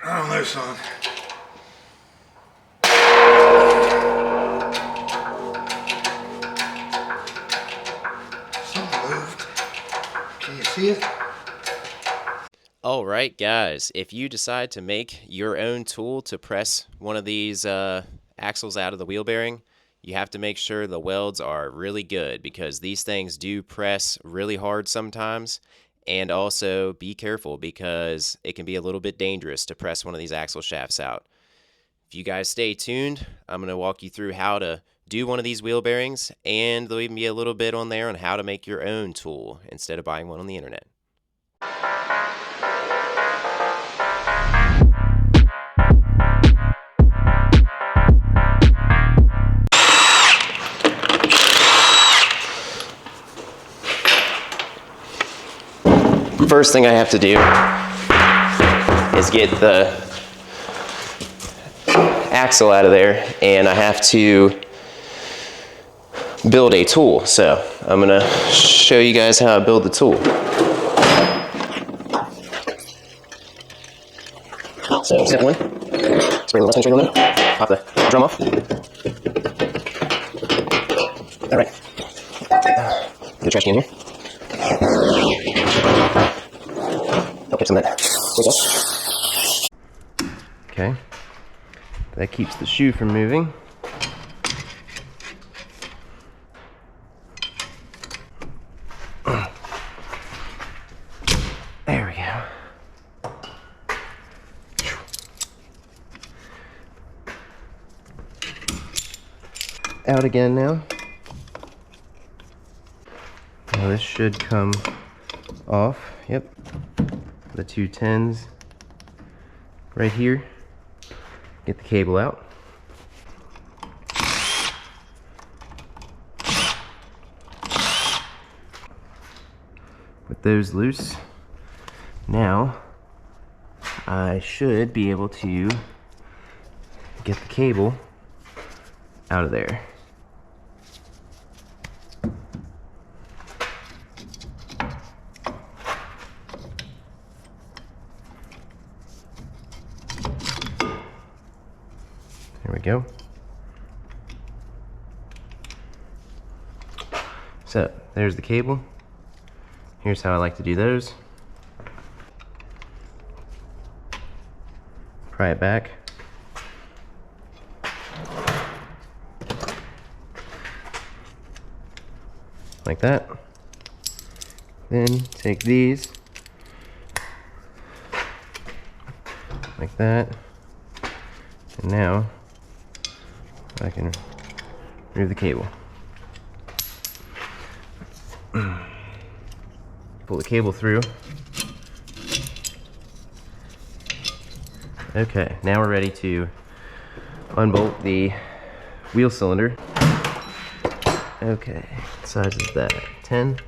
I don't know, son. Something moved. Can you see it? All right, guys, if you decide to make your own tool to press one of these axles out of the wheel bearing, you have to make sure the welds are really good because these things do press really hard sometimes. And also be careful because it can be a little bit dangerous to press one of these axle shafts out. If you guys stay tuned, I'm going to walk you through how to do one of these wheel bearings, and there'll even be a little bit on there on how to make your own tool instead of buying one on the internet. First thing I have to do is get the axle out of there, and I have to build a tool. So I'm gonna show you guys how I build the tool. So step one, spray the left hand trigger on there, pop the drum off. All right, get the trash can in here. I'll get some of that. Okay, that keeps the shoe from moving. There we go. Out again now. Now this should come off. Yep. The 210s right here. Get the cable out. With those loose, now I should be able to get the cable out of there. There we go. So there's the cable. Here's how I like to do those. Pry it back. Like that. Then take these. Like that. And now I can remove the cable. Pull the cable through. Okay, now we're ready to unbolt the wheel cylinder. Okay, what size is that? 10?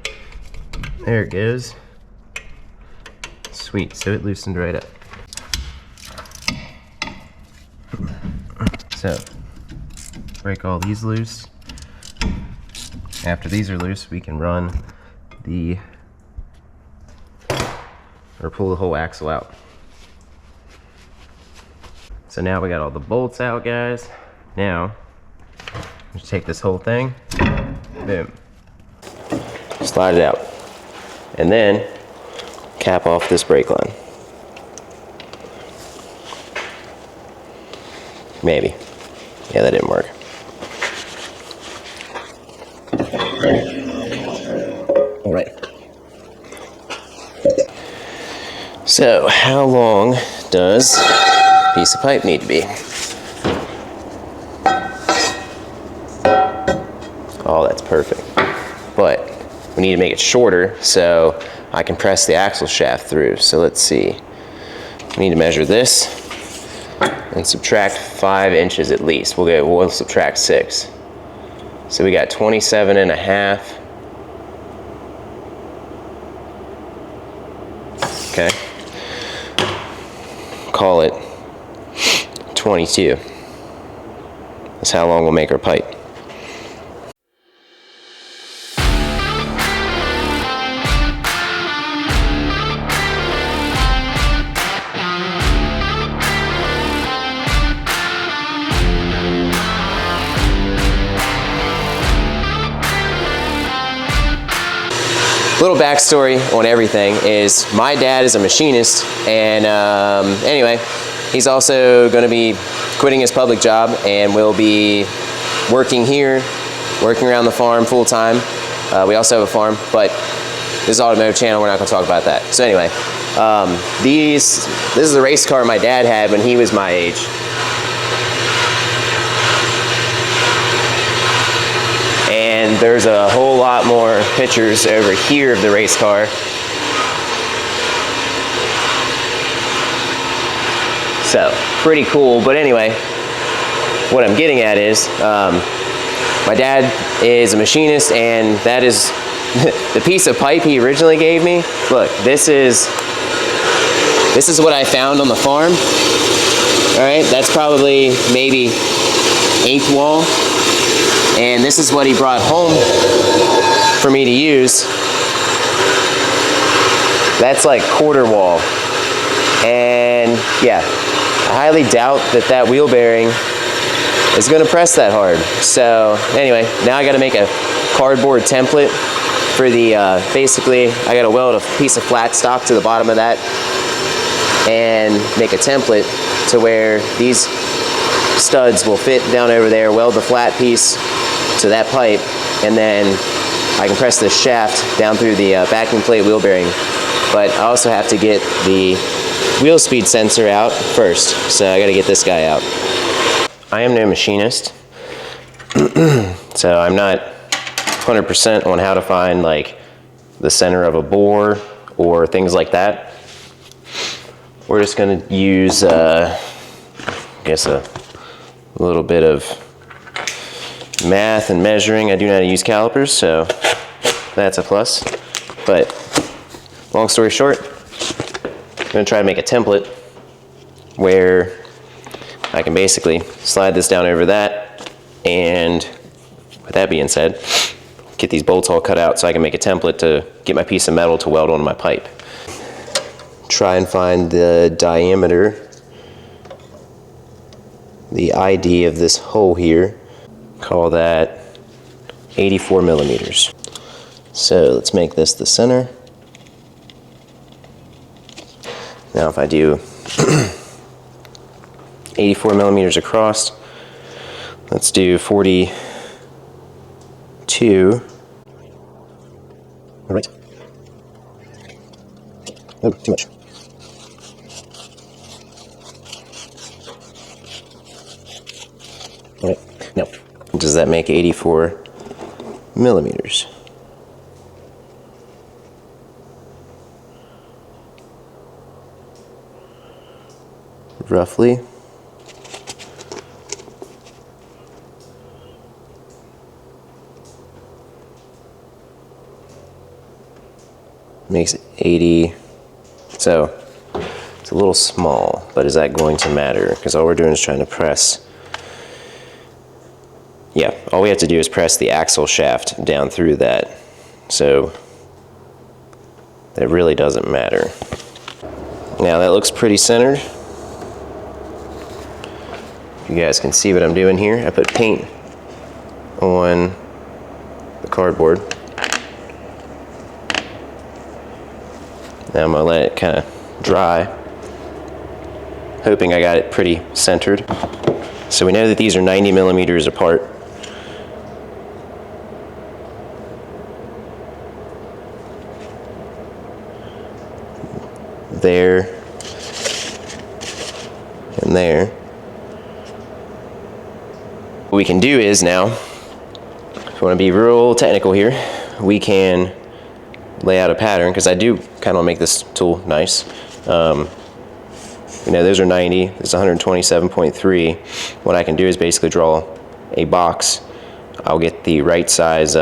There it goes. Sweet, so it loosened right up. So, break all these loose. After these are loose, we can run or pull the whole axle out. So now we got all the bolts out, guys. Now, just take this whole thing, boom. Slide it out. And then, cap off this brake line. Maybe. Yeah, that didn't work. All right. So, how long does a piece of pipe need to be? Oh, that's perfect. But we need to make it shorter so I can press the axle shaft through. So let's see. We need to measure this and subtract 5 inches at least. We'll subtract 6. So we got 27 and a half. Okay. Call it 22. That's how long we'll make our pipe. little backstory on everything is my dad is a machinist, and anyway, he's also going to be quitting his public job and will be working here, working around the farm full time. We also have a farm, but this is automotive channel, we're not going to talk about that. So anyway, this is the race car my dad had when he was my age. And there's a whole lot more pictures over here of the race car. So, pretty cool. But anyway, what I'm getting at is, my dad is a machinist, and that is the piece of pipe he originally gave me. Look, this is what I found on the farm. All right, that's probably maybe 1/8 wall. And this is what he brought home for me to use. That's like 1/4 wall. And yeah, I highly doubt that wheel bearing is gonna press that hard. So anyway, now I gotta make a cardboard template for the, basically I gotta weld a piece of flat stock to the bottom of that and make a template to where these studs will fit down over there, weld the flat piece to that pipe, and then I can press this shaft down through the backing plate wheel bearing. But I also have to get the wheel speed sensor out first, so I gotta get this guy out. I am no machinist, so I'm not 100% on how to find like the center of a bore or things like that. We're just gonna use, I guess a little bit of math and measuring. I do know how to use calipers, so that's a plus. But long story short, I'm gonna try to make a template where I can basically slide this down over that, and with that being said, get these bolts all cut out so I can make a template to get my piece of metal to weld onto my pipe. Try and find the diameter, the ID of this hole here. Call that 84 millimeters. So let's make this the center. Now if I do 84 millimeters across, let's do 42. All right. Oh, too much. All right, now, does that make 84 millimeters? Roughly. Makes it 80. So it's a little small, but is that going to matter? Because all we're doing is trying to press. Yeah, all we have to do is press the axle shaft down through that. So that really doesn't matter. Now that looks pretty centered. You guys can see what I'm doing here. I put paint on the cardboard. Now I'm gonna let it kind of dry, hoping I got it pretty centered. So we know that these are 90 millimeters apart. There and there. What we can do is now, if we want to be real technical here, we can lay out a pattern, because I do kind of make this tool nice. You know, those are 90, this is 127.3. What I can do is basically draw a box. I'll get the right size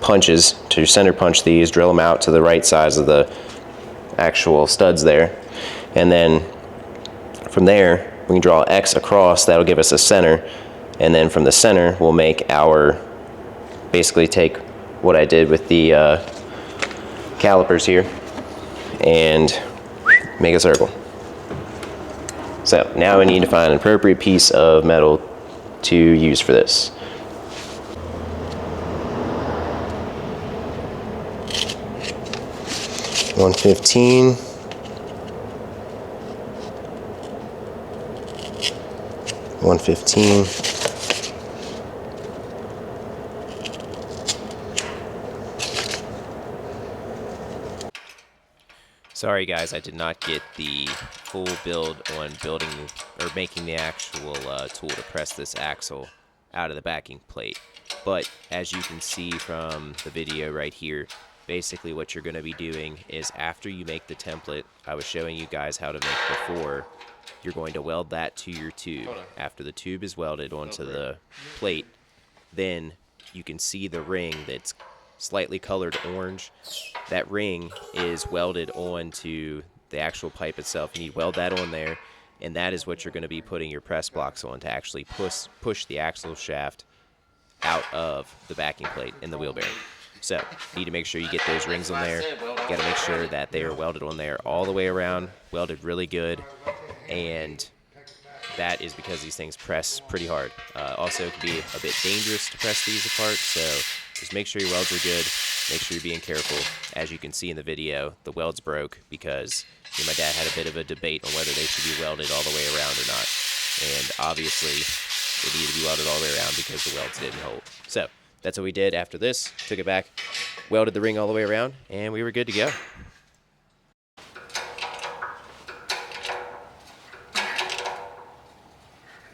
punches to center punch these, drill them out to the right size of the actual studs there, and then from there we can draw X across. That'll give us a center, and then from the center we'll make our, basically take what I did with the calipers here and make a circle. So now we need to find an appropriate piece of metal to use for this. 115. 115. Sorry guys, I did not get the full build on building or making the actual tool to press this axle out of the backing plate. But as you can see from the video right here, basically what you're going to be doing is after you make the template I was showing you guys how to make before, you're going to weld that to your tube. After the tube is welded onto the plate, then you can see the ring that's slightly colored orange. That ring is welded onto the actual pipe itself, and you weld that on there, and that is what you're going to be putting your press blocks on to actually push the axle shaft out of the backing plate in the wheel bearing. So you need to make sure you get those rings on there. You got to make sure that they are welded on there all the way around, welded really good, and that is because these things press pretty hard. Also, it can be a bit dangerous to press these apart, so just make sure your welds are good. Make sure you're being careful. As you can see in the video, the welds broke because me and my dad had a bit of a debate on whether they should be welded all the way around or not. And obviously, they needed to be welded all the way around because the welds didn't hold. So that's what we did after this. Took it back, welded the ring all the way around, and we were good to go.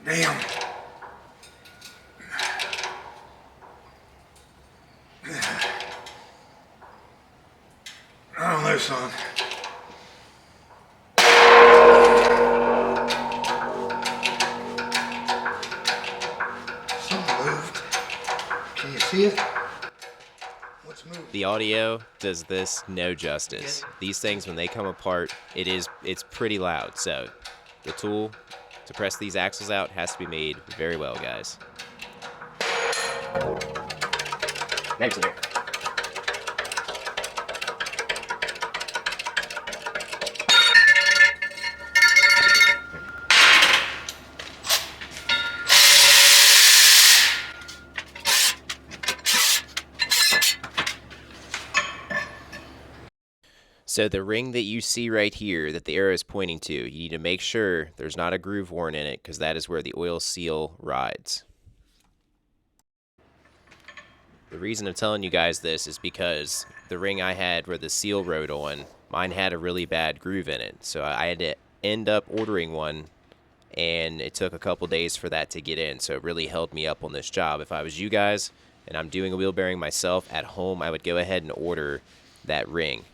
Damn. I don't know, son. Something moved. Can you see it? What's moving? The audio does this no justice. These things, when they come apart, it's pretty loud. So the tool to press these axles out has to be made very well, guys. Next here. So the ring that you see right here that the arrow is pointing to, you need to make sure there's not a groove worn in it because that is where the oil seal rides. The reason I'm telling you guys this is because the ring I had where the seal rode on, mine had a really bad groove in it. So I had to end up ordering one, and it took a couple days for that to get in. So it really held me up on this job. If I was you guys and I'm doing a wheel bearing myself at home, I would go ahead and order that ring.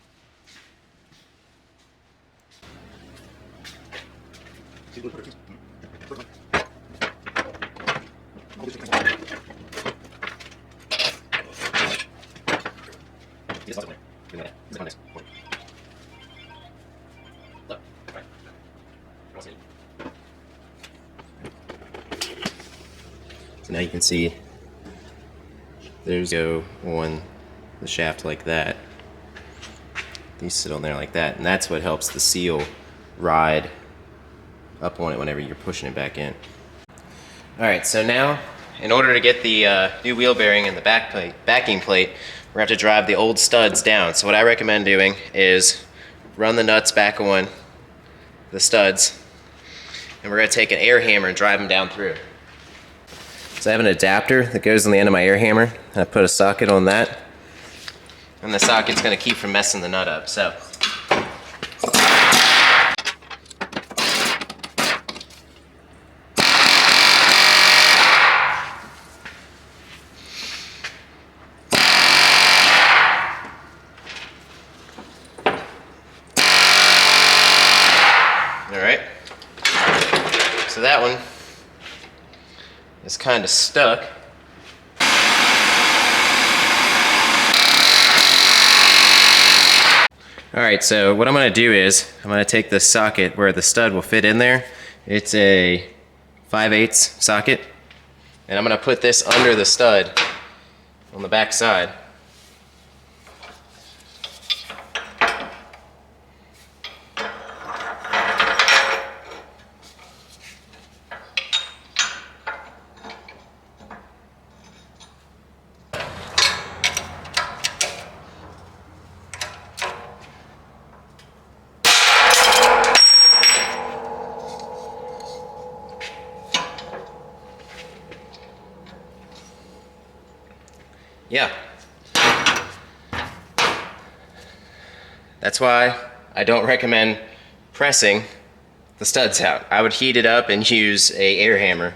So now you can see there's go on the shaft like that. These sit on there like that, and that's what helps the seal ride up on it whenever you're pushing it back in. Alright, so now in order to get the new wheel bearing and the backing plate, we're going to have to drive the old studs down. So what I recommend doing is run the nuts back on the studs, and we're going to take an air hammer and drive them down through. So I have an adapter that goes on the end of my air hammer, and I put a socket on that, and the socket's going to keep from messing the nut up. So alright, so that one is kind of stuck. Alright, so what I'm going to do is I'm going to take the socket where the stud will fit in there. It's a 5/8 socket, and I'm going to put this under the stud on the back side. yeah. That's why I don't recommend pressing the studs out. I would heat it up and use a air hammer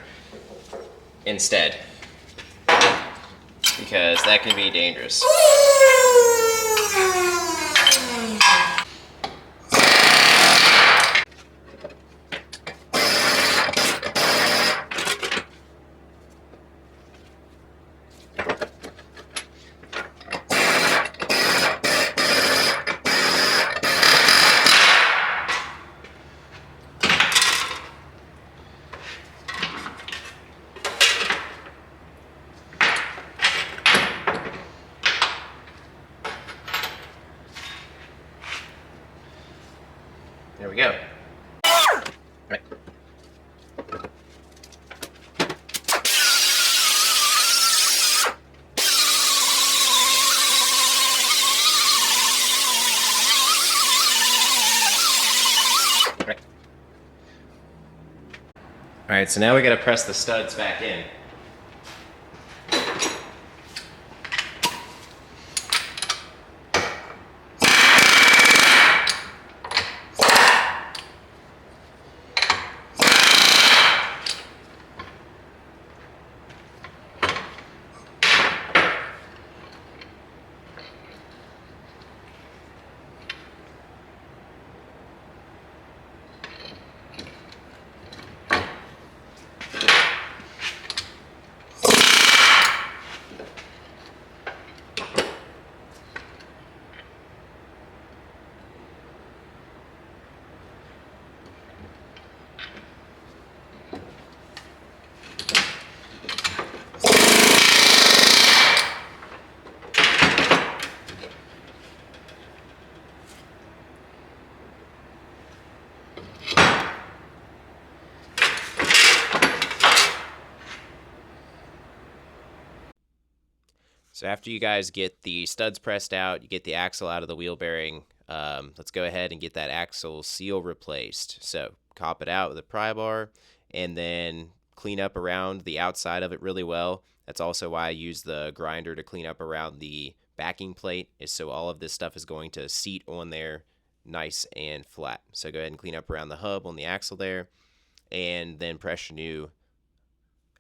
instead, because that can be dangerous. There we go. Right. Right. All right, so now we got to press the studs back in. So after you guys get the studs pressed out, you get the axle out of the wheel bearing, let's go ahead and get that axle seal replaced. So cop it out with a pry bar and then clean up around the outside of it really well. That's also why I use the grinder to clean up around the backing plate, is so all of this stuff is going to seat on there nice and flat. So go ahead and clean up around the hub on the axle there, and then press your new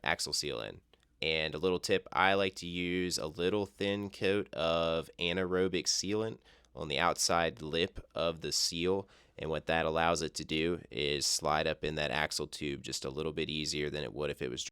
axle seal in. And a little tip, I like to use a little thin coat of anaerobic sealant on the outside lip of the seal, and what that allows it to do is slide up in that axle tube just a little bit easier than it would if it was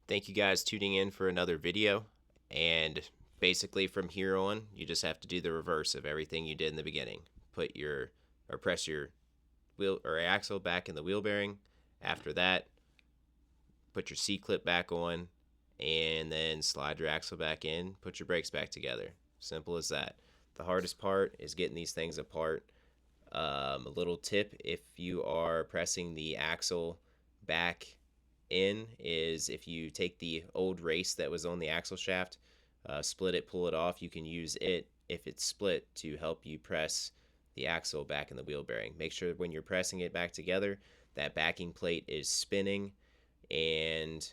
Thank you guys tuning in for another video, and basically from here on you just have to do the reverse of everything you did in the beginning. Press your wheel or axle back in the wheel bearing. After that, put your C-clip back on, and then slide your axle back in, put your brakes back together. Simple as that. The hardest part is getting these things apart. A little tip, if you are pressing the axle back in, is if you take the old race that was on the axle shaft, split it, pull it off, you can use it, if it's split, to help you press the axle back in the wheel bearing. Make sure when you're pressing it back together, that backing plate is spinning. And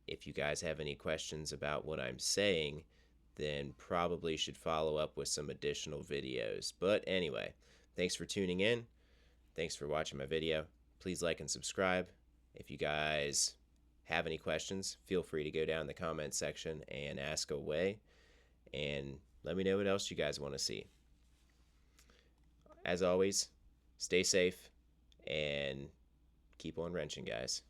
if you guys have any questions about what I'm saying, then probably should follow up with some additional videos. But anyway, thanks for tuning in. Thanks for watching my video. Please like and subscribe. If you guys have any questions, feel free to go down in the comment section and ask away. and let me know what else you guys want to see. As always, stay safe and keep on wrenching, guys.